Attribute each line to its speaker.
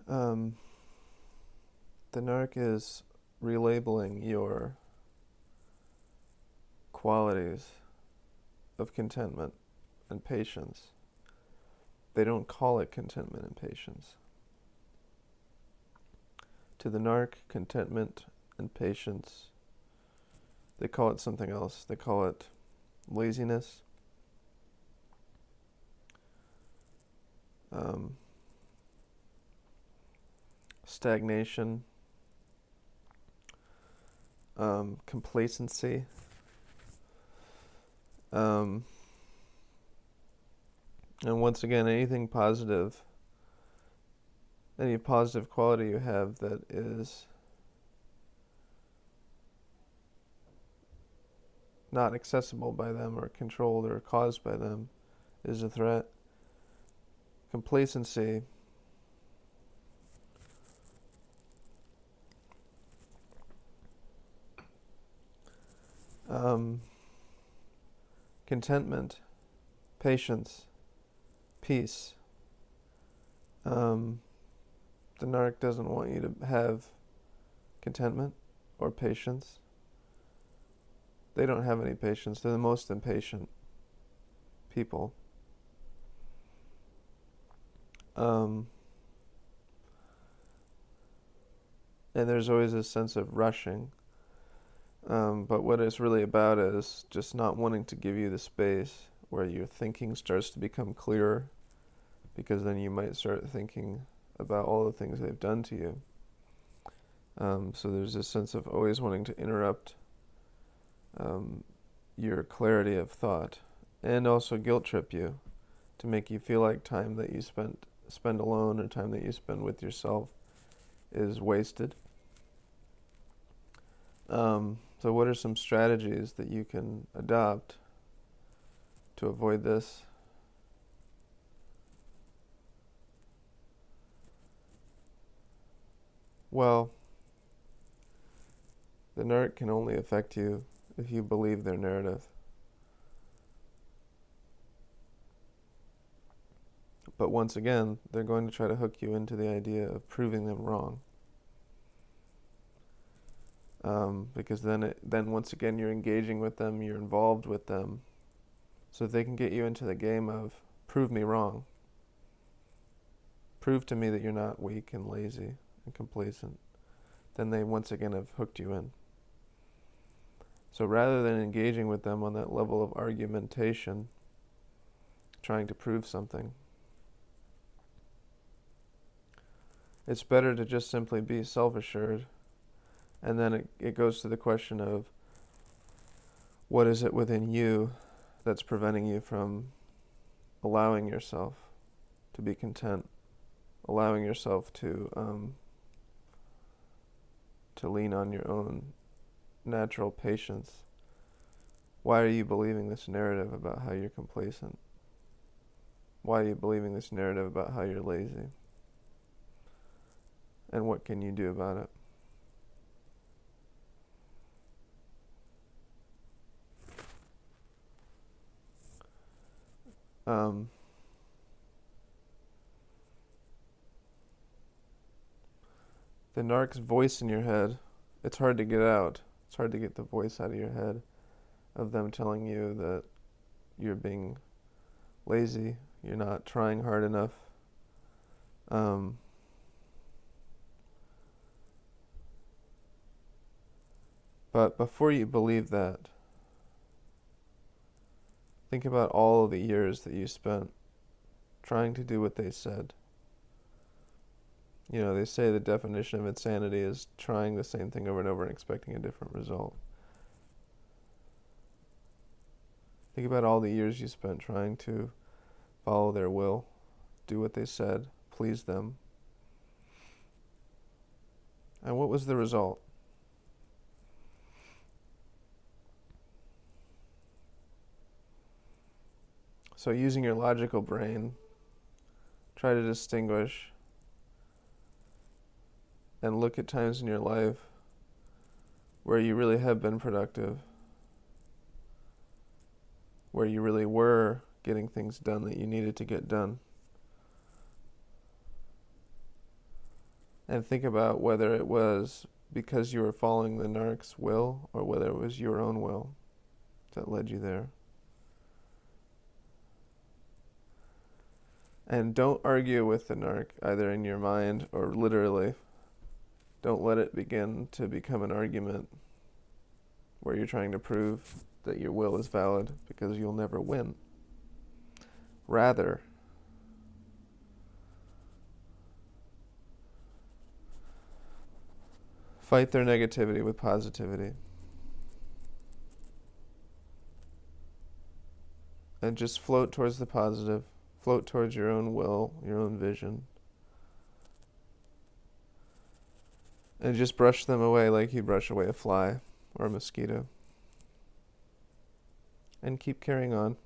Speaker 1: Um, the Narc is relabeling your qualities of contentment and patience. They don't call it contentment and patience. To the Narc, contentment and patience, they call it something else. They call it laziness, um, stagnation, complacency, um, and once again, anything positive, any positive quality you have that is not accessible by them or controlled or caused by them is a threat. Complacency, um, contentment, patience, peace. Um, the Narc doesn't want you to have contentment or patience. They don't have any patience. They're the most impatient people. Um, and there's always a sense of rushing. But what it's really about is just not wanting to give you the space where your thinking starts to become clearer, because then you might start thinking about all the things they've done to you. So there's this sense of always wanting to interrupt um, your clarity of thought, and also guilt trip you to make you feel like time that you spend alone or time that you spend with yourself is wasted. So what are some strategies that you can adopt to avoid this? Well, the Narc can only affect you if you believe their narrative. But once again, they're going to try to hook you into the idea of proving them wrong. Because then once again you're engaging with them, you're involved with them. So if they can get you into the game of prove me wrong, prove to me that you're not weak and lazy and complacent, then they once again have hooked you in. So rather than engaging with them on that level of argumentation, trying to prove something, it's better to just simply be self-assured. And then it goes to the question of what is it within you that's preventing you from allowing yourself to be content, allowing yourself to lean on your own natural patience. Why are you believing this narrative about how you're complacent? Why are you believing this narrative about how you're lazy? And what can you do about it? Um, the narc's voice in your head, it's hard to get out. It's hard to get the voice out of your head of them telling you that you're being lazy, you're not trying hard enough. Um, but before you believe that, think about all of the years that you spent trying to do what they said. You know, they say the definition of insanity is trying the same thing over and over and expecting a different result. Think about all the years you spent trying to follow their will, do what they said, please them. And what was the result? So using your logical brain, try to distinguish and look at times in your life where you really have been productive, where you really were getting things done that you needed to get done. And think about whether it was because you were following the narc's will or whether it was your own will that led you there. And don't argue with the narc, either in your mind or literally. Don't let it begin to become an argument where you're trying to prove that your will is valid, because you'll never win. Rather, fight their negativity with positivity. And just float towards the positive. Float towards your own will, your own vision. And just brush them away like you brush away a fly or a mosquito. And keep carrying on.